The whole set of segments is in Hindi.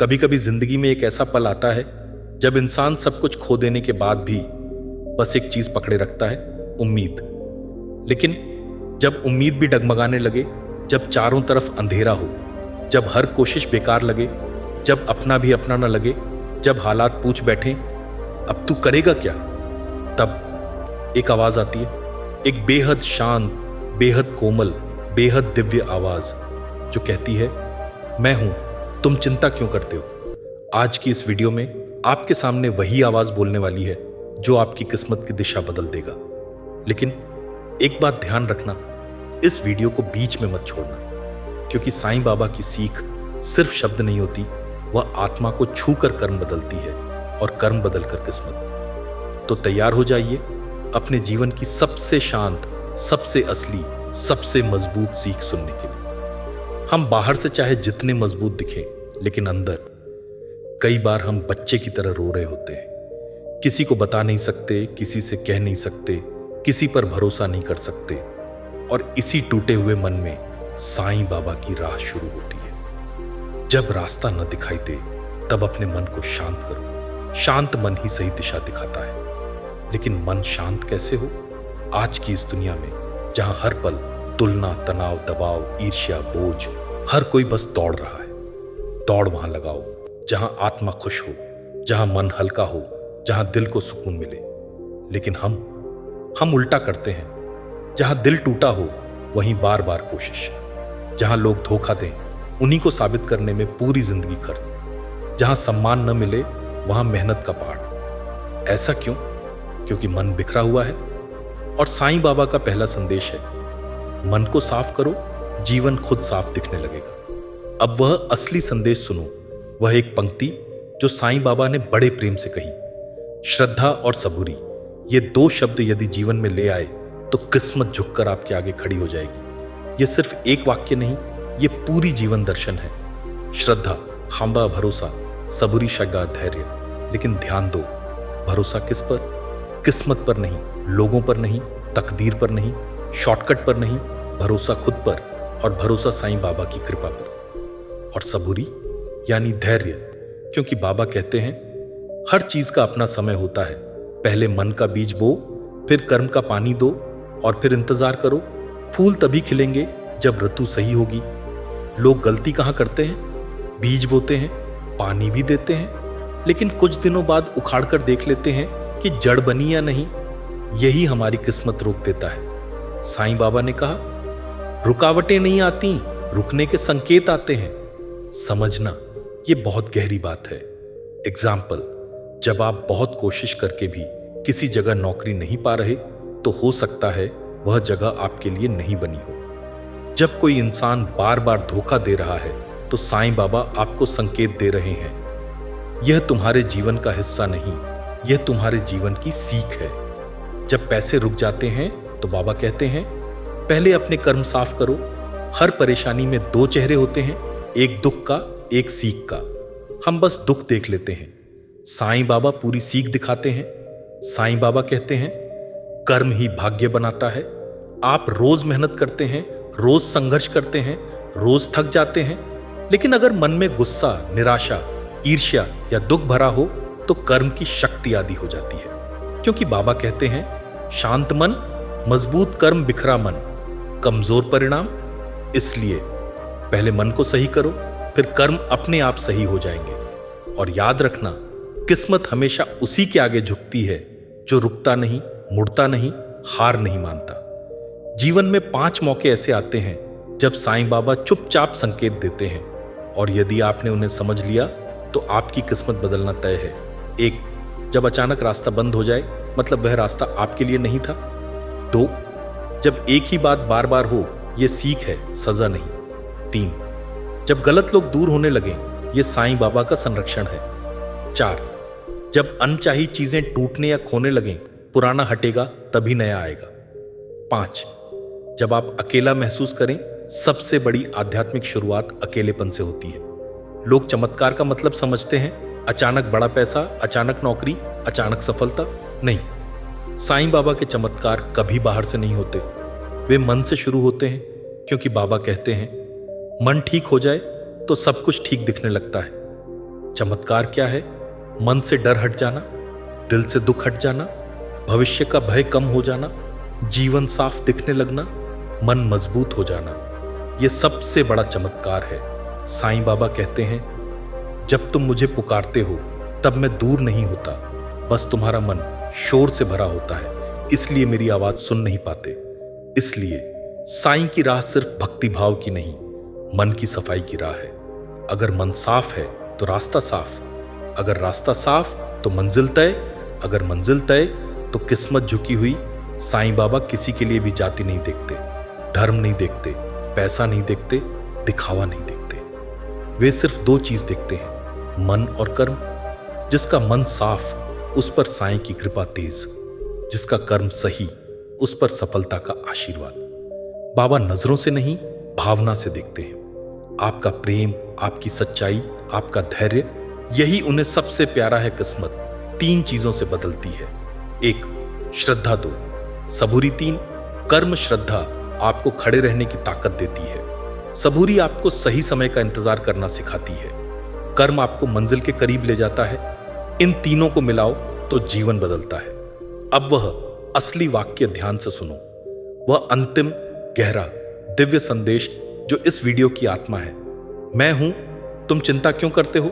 कभी कभी जिंदगी में एक ऐसा पल आता है जब इंसान सब कुछ खो देने के बाद भी बस एक चीज पकड़े रखता है, उम्मीद। लेकिन जब उम्मीद भी डगमगाने लगे, जब चारों तरफ अंधेरा हो, जब हर कोशिश बेकार लगे, जब अपना भी अपना न लगे, जब हालात पूछ बैठे अब तू करेगा क्या, तब एक आवाज आती है, एक बेहद शांत, बेहद कोमल, बेहद दिव्य आवाज जो कहती है, मैं हूं, तुम चिंता क्यों करते हो। आज की इस वीडियो में आपके सामने वही आवाज बोलने वाली है जो आपकी किस्मत की दिशा बदल देगा। लेकिन एक बात ध्यान रखना, इस वीडियो को बीच में मत छोड़ना, क्योंकि साईं बाबा की सीख सिर्फ शब्द नहीं होती, वह आत्मा को छू कर कर्म बदलती है और कर्म बदलकर किस्मत। तो तैयार हो जाइए अपने जीवन की सबसे शांत, सबसे असली, सबसे मजबूत सीख सुनने के लिए। हम बाहर से चाहे जितने मजबूत दिखें, लेकिन अंदर कई बार हम बच्चे की तरह रो रहे होते हैं। किसी को बता नहीं सकते, किसी से कह नहीं सकते, किसी पर भरोसा नहीं कर सकते, और इसी टूटे हुए मन में साईं बाबा की राह शुरू होती है। जब रास्ता न दिखाई दे तब अपने मन को शांत करो। शांत मन ही सही दिशा दिखाता है। लेकिन मन शांत कैसे हो? आज की इस दुनिया में जहां हर पल तुलना, तनाव, दबाव, ईर्ष्या, बोझ, हर कोई बस दौड़ रहा है। दौड़ वहां लगाओ जहां आत्मा खुश हो, जहां मन हल्का हो, जहां दिल को सुकून मिले। लेकिन हम उल्टा करते हैं। जहां दिल टूटा हो वहीं बार बार कोशिश, जहां लोग धोखा दें उन्हीं को साबित करने में पूरी जिंदगी खर्च, जहां सम्मान न मिले वहां मेहनत का पहाड़। ऐसा क्यों? क्योंकि मन बिखरा हुआ है। और साईं बाबा का पहला संदेश है, मन को साफ करो, जीवन खुद साफ दिखने लगेगा। अब वह असली संदेश सुनो। वह एक पंक्ति जो साईं बाबा ने बड़े प्रेम से कही, श्रद्धा और सबूरी, ये दो शब्द यदि जीवन में ले आए तो किस्मत झुककर आपके आगे खड़ी हो जाएगी। ये सिर्फ एक वाक्य नहीं, ये पूरी जीवन दर्शन है। श्रद्धा, हांबा भरोसा, सबूरी शगा धैर्य। लेकिन ध्यान दो, भरोसा किस पर? किस्मत पर नहीं, लोगों पर नहीं, तकदीर पर नहीं, शॉर्टकट पर नहीं, भरोसा खुद पर, और भरोसा साईं बाबा की कृपा पर। और सबूरी यानी धैर्य, क्योंकि बाबा कहते हैं हर चीज का अपना समय होता है। पहले मन का बीज बो, फिर कर्म का पानी दो, और फिर इंतजार करो। फूल तभी खिलेंगे जब ऋतु सही होगी। लोग गलती कहां करते हैं? बीज बोते हैं, पानी भी देते हैं, लेकिन कुछ दिनों बाद उखाड़ कर देख लेते हैं कि जड़ बनी या नहीं। यही हमारी किस्मत रोक देता है। साईं बाबा ने कहा, रुकावटें नहीं आती, रुकने के संकेत आते हैं। समझना, ये बहुत गहरी बात है। एग्जाम्पल, जब आप बहुत कोशिश करके भी किसी जगह नौकरी नहीं पा रहे तो हो सकता है वह जगह आपके लिए नहीं बनी हो। जब कोई इंसान बार बार धोखा दे रहा है तो साईं बाबा आपको संकेत दे रहे हैं, यह तुम्हारे जीवन का हिस्सा नहीं, यह तुम्हारे जीवन की सीख है। जब पैसे रुक जाते हैं तो बाबा कहते हैं, पहले अपने कर्म साफ करो। हर परेशानी में दो चेहरे होते हैं, एक दुख का, एक सीख का। हम बस दुख देख लेते हैं, साईं बाबा पूरी सीख दिखाते हैं। साईं बाबा कहते हैं, कर्म ही भाग्य बनाता है। आप रोज मेहनत करते हैं, रोज संघर्ष करते हैं, रोज थक जाते हैं, लेकिन अगर मन में गुस्सा, निराशा, ईर्ष्या या दुख भरा हो तो कर्म की शक्ति आदि हो जाती है। क्योंकि बाबा कहते हैं, शांत मन, मजबूत कर्म, बिखरा मन, कमजोर परिणाम। इसलिए पहले मन को सही करो, फिर कर्म अपने आप सही हो जाएंगे। और याद रखना, किस्मत हमेशा उसी के आगे झुकती है जो रुकता नहीं, मुड़ता नहीं, हार नहीं मानता। जीवन में 5 मौके ऐसे आते हैं जब साईं बाबा चुपचाप संकेत देते हैं, और यदि आपने उन्हें समझ लिया तो आपकी किस्मत बदलना तय है। 1, जब अचानक रास्ता बंद हो जाए, मतलब वह रास्ता आपके लिए नहीं था। 2, जब एक ही बात बार बार हो, यह सीख है, सजा नहीं। 3, जब गलत लोग दूर होने लगे, यह साईं बाबा का संरक्षण है। 4, जब अनचाही चीजें टूटने या खोने लगें, पुराना हटेगा तभी नया आएगा। 5, जब आप अकेला महसूस करें, सबसे बड़ी आध्यात्मिक शुरुआत अकेलेपन से होती है। लोग चमत्कार का मतलब समझते हैं, अचानक बड़ा पैसा, अचानक नौकरी, अचानक सफलता। नहीं, साईं बाबा के चमत्कार कभी बाहर से नहीं होते, वे मन से शुरू होते हैं। क्योंकि बाबा कहते हैं, मन ठीक हो जाए तो सब कुछ ठीक दिखने लगता है। चमत्कार क्या है? मन से डर हट जाना, दिल से दुख हट जाना, भविष्य का भय कम हो जाना, जीवन साफ दिखने लगना, मन मजबूत हो जाना। यह सबसे बड़ा चमत्कार है। साईं बाबा कहते हैं, जब तुम मुझे पुकारते हो तब मैं दूर नहीं होता, बस तुम्हारा मन शोर से भरा होता है, इसलिए मेरी आवाज सुन नहीं पाते। इसलिए साईं की राह सिर्फ भक्ति भाव की नहीं, मन की सफाई की राह है। अगर मन साफ है तो रास्ता साफ, अगर रास्ता साफ तो मंजिल तय, अगर मंजिल तय तो किस्मत झुकी हुई। साईं बाबा किसी के लिए भी जाति नहीं देखते, धर्म नहीं देखते, पैसा नहीं देखते, दिखावा नहीं देखते। वे सिर्फ दो चीज देखते हैं, मन और कर्म। जिसका मन साफ उस पर साईं की कृपा तेज, जिसका कर्म सही उस पर सफलता का आशीर्वाद। बाबा नजरों से नहीं भावना से देखते हैं। आपका प्रेम, आपकी सच्चाई, आपका धैर्य, यही उन्हें सबसे प्यारा है। किस्मत 3 चीजों से बदलती है। 1 श्रद्धा, 2 सबूरी, 3 कर्म। श्रद्धा आपको खड़े रहने की ताकत देती है, सबूरी आपको सही समय का इंतजार करना सिखाती है, कर्म आपको मंजिल के करीब ले जाता है। इन तीनों को मिलाओ तो जीवन बदलता है। अब वह असली वाक्य ध्यान से सुनो, वह अंतिम गहरा दिव्य संदेश जो इस वीडियो की आत्मा है। मैं हूं, तुम चिंता क्यों करते हो?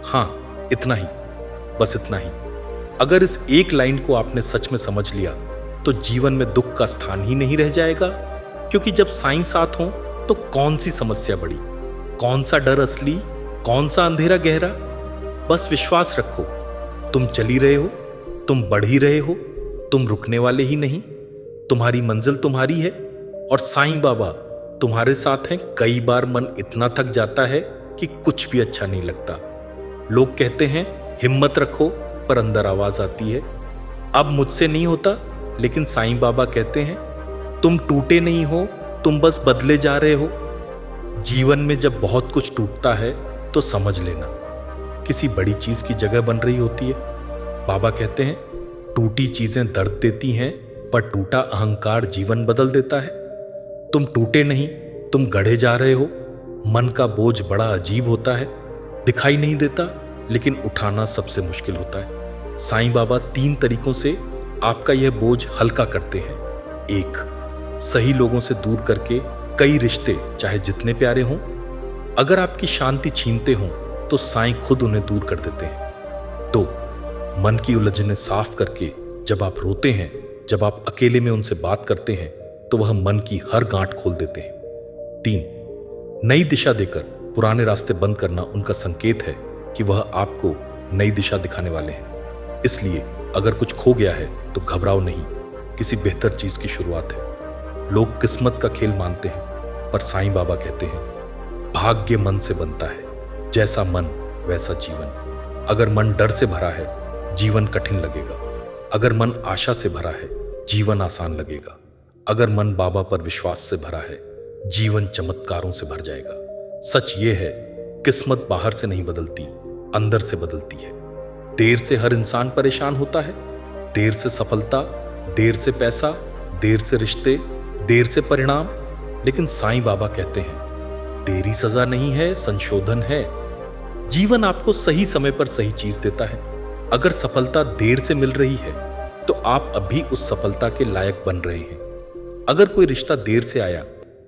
हां, इतना ही, बस इतना ही। अगर इस एक लाइन को आपने सच में समझ लिया तो जीवन में दुख का स्थान ही नहीं रह जाएगा, क्योंकि जब साईं साथ हो तो कौन सी समस्या बड़ी, कौन सा डर असली, कौन सा अंधेरा गहरा। बस विश्वास रखो, तुम चली रहे हो, तुम बढ़ ही रहे हो, तुम रुकने वाले ही नहीं। तुम्हारी मंजिल तुम्हारी है और साईं बाबा तुम्हारे साथ हैं। कई बार मन इतना थक जाता है कि कुछ भी अच्छा नहीं लगता। लोग कहते हैं हिम्मत रखो, पर अंदर आवाज आती है, अब मुझसे नहीं होता। लेकिन साईं बाबा कहते हैं, तुम टूटे नहीं हो, तुम बस बदले जा रहे हो। जीवन में जब बहुत कुछ टूटता है तो समझ लेना किसी बड़ी चीज की जगह बन रही होती है। बाबा कहते हैं, टूटी चीजें दर्द देती हैं, पर टूटा अहंकार जीवन बदल देता है। तुम टूटे नहीं, तुम गढ़े जा रहे हो। मन का बोझ बड़ा अजीब होता है, दिखाई नहीं देता, लेकिन उठाना सबसे मुश्किल होता है। साईं बाबा 3 तरीकों से आपका यह बोझ हल्का करते हैं। 1 सही लोगों से दूर करके कई रिश्ते, चाहे जितने प्यारे हों, अगर आपकी शांति छीनते हों तो साईं खुद उन्हें दूर कर देते हैं। 2 मन की उलझनें साफ करके जब आप रोते हैं, जब आप अकेले में उनसे बात करते हैं, तो वह मन की हर गांठ खोल देते हैं। 3 नई दिशा देकर पुराने रास्ते बंद करना उनका संकेत है कि वह आपको नई दिशा दिखाने वाले हैं। इसलिए अगर कुछ खो गया है तो घबराओ नहीं, किसी बेहतर चीज की शुरुआत है। लोग किस्मत का खेल मानते हैं, पर साईं बाबा कहते हैं, भाग्य मन से बनता है, जैसा मन वैसा जीवन। अगर मन डर से भरा है, जीवन कठिन लगेगा। अगर मन आशा से भरा है, जीवन आसान लगेगा। अगर मन बाबा पर विश्वास से भरा है, जीवन चमत्कारों से भर जाएगा। सच ये है, किस्मत बाहर से नहीं बदलती, अंदर से बदलती है। देर से हर इंसान परेशान होता है, देर से सफलता, देर से पैसा, देर से रिश्ते, देर से परिणाम। लेकिन साईं बाबा कहते हैं, देरी सजा नहीं है, संशोधन है। जीवन आपको सही समय पर सही चीज देता है। अगर सफलता देर से मिल रही है तो आप अभी उस सफलता के लायक बन रहे हैं। अगर कोई रिश्ता देर से आया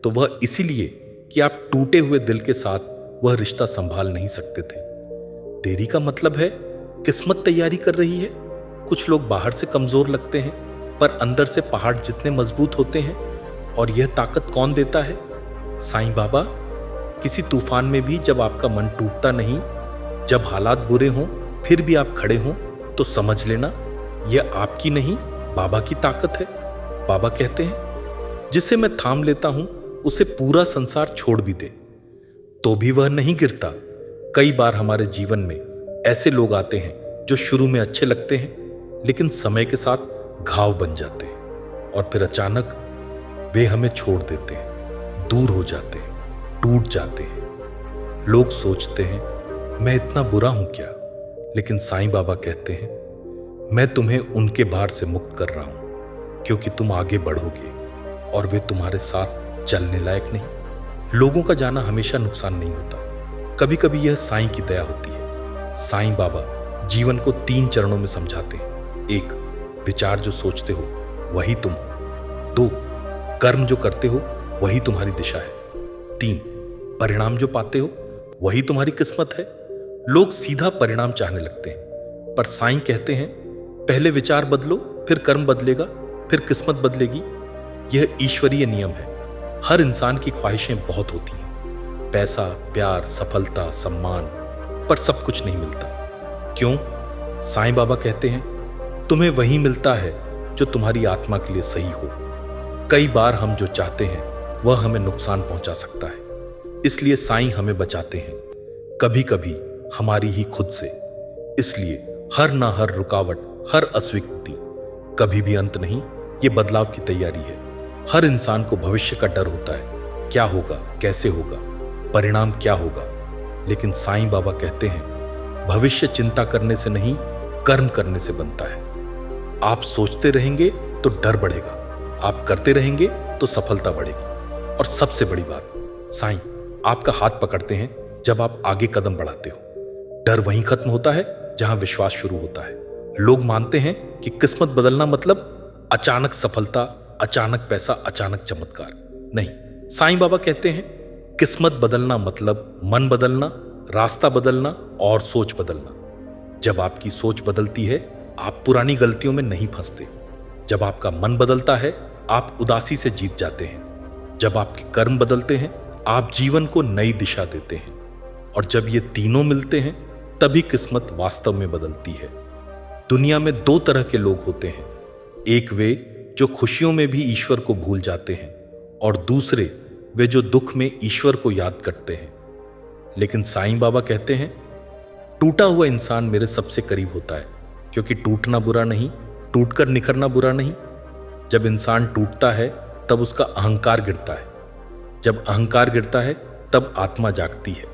तो वह इसीलिए कि आप टूटे हुए दिल के साथ वह रिश्ता संभाल नहीं सकते थे। देरी का मतलब है किस्मत तैयारी कर रही है। कुछ लोग बाहर से कमजोर लगते हैं, पर अंदर से पहाड़ जितने मजबूत होते हैं। और यह ताकत कौन देता है? साईं बाबा। किसी तूफान में भी जब आपका मन टूटता नहीं, जब हालात बुरे हों फिर भी आप खड़े हों, तो समझ लेना यह आपकी नहीं, बाबा की ताकत है। बाबा कहते हैं, जिसे मैं थाम लेता हूं उसे पूरा संसार छोड़ भी दे तो भी वह नहीं गिरता। कई बार हमारे जीवन में ऐसे लोग आते हैं जो शुरू में अच्छे लगते हैं, लेकिन समय के साथ घाव बन जाते हैं और फिर अचानक वे हमें छोड़ देते हैं, दूर हो जाते हैं, टूट जाते हैं। लोग सोचते हैं मैं इतना बुरा हूं क्या, लेकिन साईं बाबा कहते हैं, मैं तुम्हें उनके भार से मुक्त कर रहा हूं, क्योंकि तुम आगे बढ़ोगे और वे तुम्हारे साथ चलने लायक नहीं। लोगों का जाना हमेशा नुकसान नहीं होता, कभी कभी यह साईं की दया होती है। साईं बाबा जीवन को 3 चरणों में समझाते हैं। 1, विचार जो सोचते हो वही तुम हो। 2, कर्म जो करते हो वही तुम्हारी दिशा है। 3, परिणाम जो पाते हो वही तुम्हारी किस्मत है। लोग सीधा परिणाम चाहने लगते हैं, पर साईं कहते हैं पहले विचार बदलो, फिर कर्म बदलेगा, फिर किस्मत बदलेगी। यह ईश्वरीय नियम है। हर इंसान की ख्वाहिशें बहुत होती हैं, पैसा, प्यार, सफलता, सम्मान, पर सब कुछ नहीं मिलता। क्यों? साईं बाबा कहते हैं तुम्हें वही मिलता है जो तुम्हारी आत्मा के लिए सही हो। कई बार हम जो चाहते हैं वह हमें नुकसान पहुंचा सकता है, इसलिए साईं हमें बचाते हैं, कभी कभी हमारी ही खुद से। इसलिए हर ना हर रुकावट, हर अस्वीकृति कभी भी अंत नहीं, ये बदलाव की तैयारी है। हर इंसान को भविष्य का डर होता है, क्या होगा, कैसे होगा, परिणाम क्या होगा। लेकिन साईं बाबा कहते हैं भविष्य चिंता करने से नहीं, कर्म करने से बनता है। आप सोचते रहेंगे तो डर बढ़ेगा, आप करते रहेंगे तो सफलता बढ़ेगी। और सबसे बड़ी बात, साईं आपका हाथ पकड़ते हैं जब आप आगे कदम बढ़ाते हो। डर वहीं खत्म होता है जहां विश्वास शुरू होता है। लोग मानते हैं कि किस्मत बदलना मतलब अचानक सफलता, अचानक पैसा, अचानक चमत्कार। नहीं, साईं बाबा कहते हैं किस्मत बदलना मतलब मन बदलना, रास्ता बदलना और सोच बदलना। जब आपकी सोच बदलती है आप पुरानी गलतियों में नहीं फंसते। जब आपका मन बदलता है आप उदासी से जीत जाते हैं। जब आपके कर्म बदलते हैं आप जीवन को नई दिशा देते हैं। और जब ये तीनों मिलते हैं तभी किस्मत वास्तव में बदलती है। दुनिया में 2 तरह के लोग होते हैं, एक वे जो खुशियों में भी ईश्वर को भूल जाते हैं, और दूसरे वे जो दुख में ईश्वर को याद करते हैं। लेकिन साईं बाबा कहते हैं टूटा हुआ इंसान मेरे सबसे करीब होता है, क्योंकि टूटना बुरा नहीं, टूटकर निखरना बुरा नहीं। जब इंसान टूटता है तब उसका अहंकार गिरता है, जब अहंकार गिरता है तब आत्मा जागती है,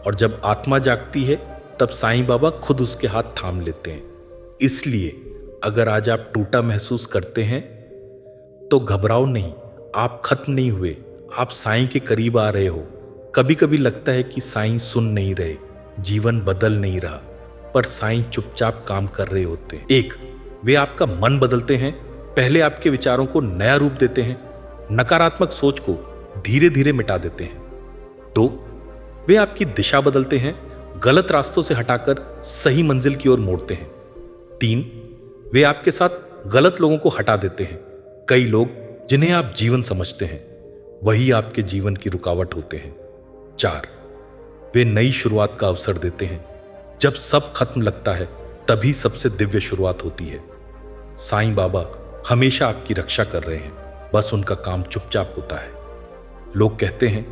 और जब आत्मा जागती है तब साईं बाबा खुद उसके हाथ थाम लेते हैं। इसलिए अगर आज आप टूटा महसूस करते हैं तो घबराओ नहीं, आप खत्म नहीं हुए, आप साईं के करीब आ रहे हो। कभी कभी लगता है कि साईं सुन नहीं रहे, जीवन बदल नहीं रहा, पर साईं चुपचाप काम कर रहे होते हैं। 1, वे आपका मन बदलते हैं, पहले आपके विचारों को नया रूप देते हैं, नकारात्मक सोच को धीरे धीरे मिटा देते हैं। 2, वे आपकी दिशा बदलते हैं, गलत रास्तों से हटाकर सही मंजिल की ओर मोड़ते हैं। 3, वे आपके साथ गलत लोगों को हटा देते हैं। कई लोग जिन्हें आप जीवन समझते हैं वही आपके जीवन की रुकावट होते हैं। 4, वे नई शुरुआत का अवसर देते हैं। जब सब खत्म लगता है तभी सबसे दिव्य शुरुआत होती है। साईं बाबा हमेशा आपकी रक्षा कर रहे हैं, बस उनका काम चुपचाप होता है। लोग कहते हैं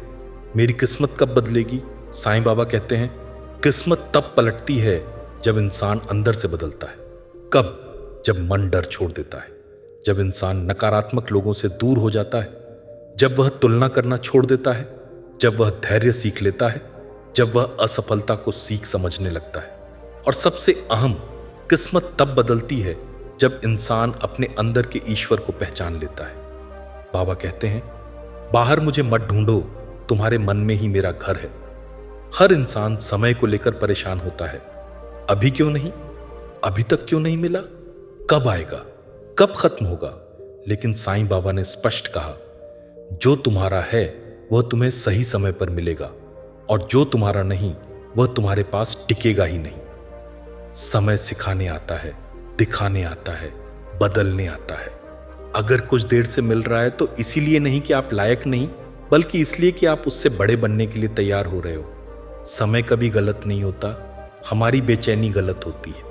मेरी किस्मत कब बदलेगी? साईं बाबा कहते हैं किस्मत तब पलटती है जब इंसान अंदर से बदलता है। कब? जब मन डर छोड़ देता है, जब इंसान नकारात्मक लोगों से दूर हो जाता है, जब वह तुलना करना छोड़ देता है, जब वह धैर्य सीख लेता है, जब वह असफलता को सीख समझने लगता है। और सबसे अहम, किस्मत तब बदलती है जब इंसान अपने अंदर के ईश्वर को पहचान लेता है। बाबा कहते हैं बाहर मुझे मत ढूंढो, तुम्हारे मन में ही मेरा घर है। हर इंसान समय को लेकर परेशान होता है, अभी क्यों नहीं, अभी तक क्यों नहीं मिला, कब आएगा, कब खत्म होगा। लेकिन साईं बाबा ने स्पष्ट कहा जो तुम्हारा है वह तुम्हें सही समय पर मिलेगा, और जो तुम्हारा नहीं वह तुम्हारे पास टिकेगा ही नहीं। समय सिखाने आता है, दिखाने आता है, बदलने आता है। अगर कुछ देर से मिल रहा है तो इसीलिए नहीं कि आप लायक नहीं, बल्कि इसलिए कि आप उससे बड़े बनने के लिए तैयार हो रहे हो। समय कभी गलत नहीं होता, हमारी बेचैनी गलत होती है।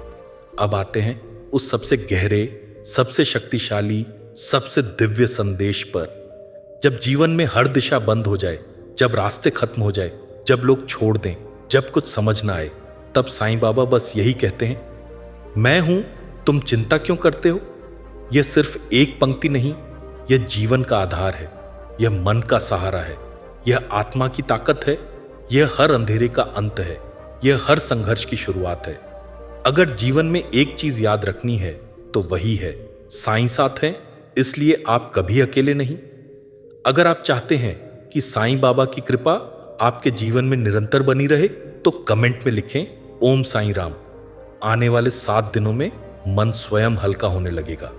अब आते हैं उस सबसे गहरे, सबसे शक्तिशाली, सबसे दिव्य संदेश पर। जब जीवन में हर दिशा बंद हो जाए, जब रास्ते खत्म हो जाए, जब लोग छोड़ दें, जब कुछ समझ ना आए, तब साईं बाबा बस यही कहते हैं मैं हूं, तुम चिंता क्यों करते हो। यह सिर्फ एक पंक्ति नहीं, यह जीवन का आधार है, यह मन का सहारा है, यह आत्मा की ताकत है, यह हर अंधेरे का अंत है, यह हर संघर्ष की शुरुआत है। अगर जीवन में एक चीज याद रखनी है तो वही है साईं साथ हैं, इसलिए आप कभी अकेले नहीं। अगर आप चाहते हैं कि साईं बाबा की कृपा आपके जीवन में निरंतर बनी रहे तो कमेंट में लिखें ओम साईं राम। आने वाले 7 दिनों में मन स्वयं हल्का होने लगेगा।